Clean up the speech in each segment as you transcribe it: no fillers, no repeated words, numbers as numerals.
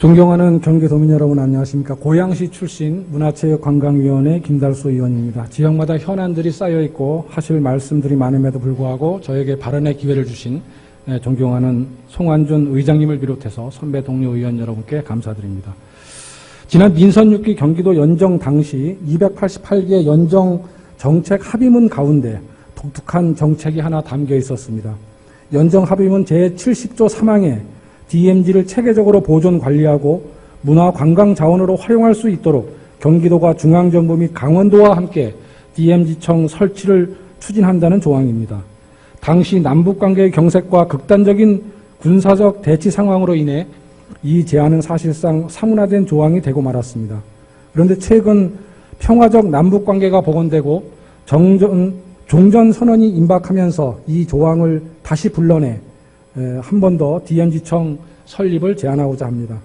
존경하는 경기도민 여러분 안녕하십니까. 고양시 출신 문화체육관광위원회 김달수 의원입니다. 지역마다 현안들이 쌓여있고 하실 말씀들이 많음에도 불구하고 저에게 발언의 기회를 주신 존경하는 송환준 의장님을 비롯해서 선배 동료 의원 여러분께 감사드립니다. 지난 민선 6기 경기도 연정 당시 288개 연정 정책 합의문 가운데 독특한 정책이 하나 담겨 있었습니다. 연정 합의문 제70조 3항에 DMZ를 체계적으로 보존 관리하고 문화 관광 자원으로 활용할 수 있도록 경기도가 중앙정부 및 강원도와 함께 DMZ청 설치를 추진한다는 조항입니다. 당시 남북관계의 경색과 극단적인 군사적 대치 상황으로 인해 이 제안은 사실상 사문화된 조항이 되고 말았습니다. 그런데 최근 평화적 남북관계가 복원되고 종전선언이 임박하면서 이 조항을 다시 불러내 한 번 더 DMZ청 설립을 제안하고자 합니다.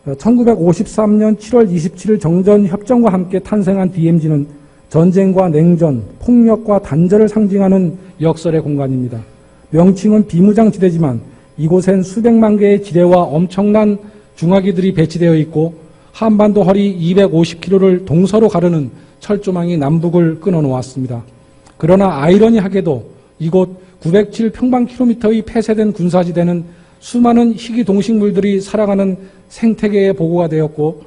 1953년 7월 27일 정전협정과 함께 탄생한 DMZ는 전쟁과 냉전, 폭력과 단절을 상징하는 역설의 공간입니다. 명칭은 비무장지대지만 이곳엔 수백만 개의 지대와 엄청난 중화기들이 배치되어 있고 한반도 허리 250km를 동서로 가르는 철조망이 남북을 끊어놓았습니다. 그러나 아이러니하게도 이곳 907평방킬로미터의 폐쇄된 군사지대는 수많은 희귀 동식물들이 살아가는 생태계의 보고가 되었고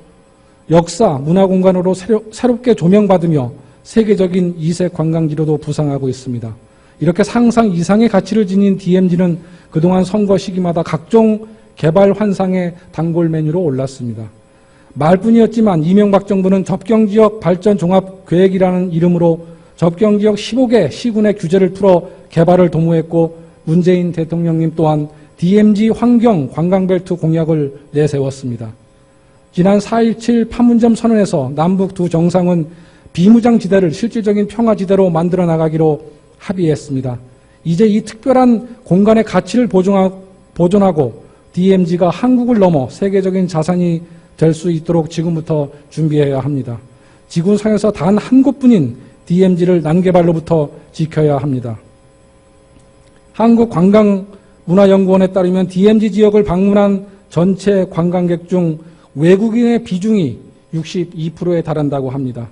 역사, 문화공간으로 새롭게 조명받으며 세계적인 이색 관광지로도 부상하고 있습니다. 이렇게 상상 이상의 가치를 지닌 DMZ는 그동안 선거 시기마다 각종 개발 환상의 단골 메뉴로 올랐습니다. 말뿐이었지만 이명박 정부는 접경지역 발전 종합계획이라는 이름으로 접경지역 15개 시군의 규제를 풀어 개발을 도모했고 문재인 대통령님 또한 DMZ 환경 관광벨트 공약을 내세웠습니다. 지난 4.17 판문점 선언에서 남북 두 정상은 비무장지대를 실질적인 평화지대로 만들어 나가기로 합의했습니다. 이제 이 특별한 공간의 가치를 보존하고 DMZ가 한국을 넘어 세계적인 자산이 될 수 있도록 지금부터 준비해야 합니다. 지구상에서 단 한 곳뿐인 DMZ를 난개발로부터 지켜야 합니다. 한국관광문화연구원에 따르면 DMZ 지역을 방문한 전체 관광객 중 외국인의 비중이 62%에 달한다고 합니다.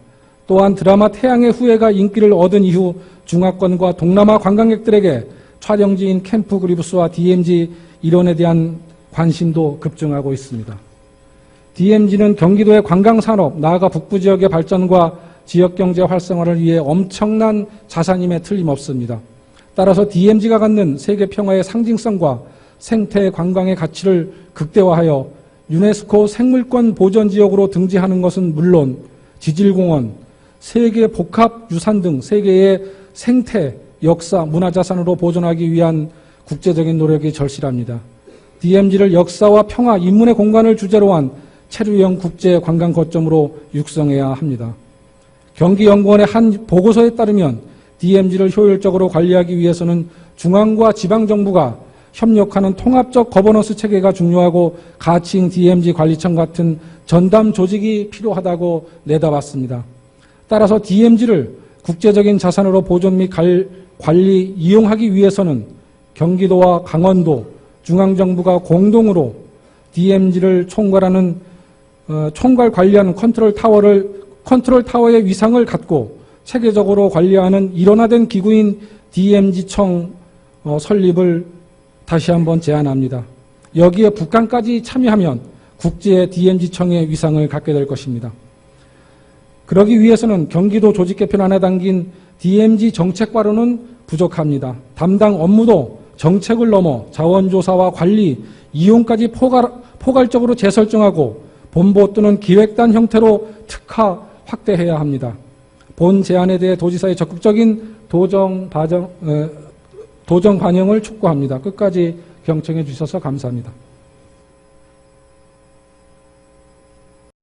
또한 드라마 태양의 후예가 인기를 얻은 이후 중화권과 동남아 관광객들에게 촬영지인 캠프 그리브스와 DMZ 일원에 대한 관심도 급증하고 있습니다. DMZ는 경기도의 관광산업, 나아가 북부 지역의 발전과 지역경제 활성화를 위해 엄청난 자산임에 틀림없습니다. 따라서 DMZ가 갖는 세계 평화의 상징성과 생태 관광의 가치를 극대화하여 유네스코 생물권 보전지역으로 등재하는 것은 물론 지질공원, 세계 복합유산 등 세계의 생태, 역사, 문화자산으로 보존하기 위한 국제적인 노력이 절실합니다. DMZ를 역사와 평화, 인문의 공간을 주제로 한 체류형 국제관광거점으로 육성해야 합니다. 경기연구원의 한 보고서에 따르면 DMZ를 효율적으로 관리하기 위해서는 중앙과 지방정부가 협력하는 통합적 거버넌스 체계가 중요하고 가칭 DMZ 관리청 같은 전담 조직이 필요하다고 내다봤습니다. 따라서 DMZ를 국제적인 자산으로 보존 및 관리, 이용하기 위해서는 경기도와 강원도, 중앙정부가 공동으로 DMZ를 총괄하는 총괄 관리하는 컨트롤 타워의 위상을 갖고 체계적으로 관리하는 일원화된 기구인 DMZ청 설립을 다시 한번 제안합니다. 여기에 북한까지 참여하면 국제 DMZ청의 위상을 갖게 될 것입니다. 그러기 위해서는 경기도 조직 개편안에 담긴 DMZ 정책과로는 부족합니다. 담당 업무도 정책을 넘어 자원조사와 관리, 이용까지 포괄적으로 재설정하고 본부 또는 기획단 형태로 특화 확대해야 합니다. 본 제안에 대해 도지사의 적극적인 도정 반영을 촉구합니다. 끝까지 경청해 주셔서 감사합니다.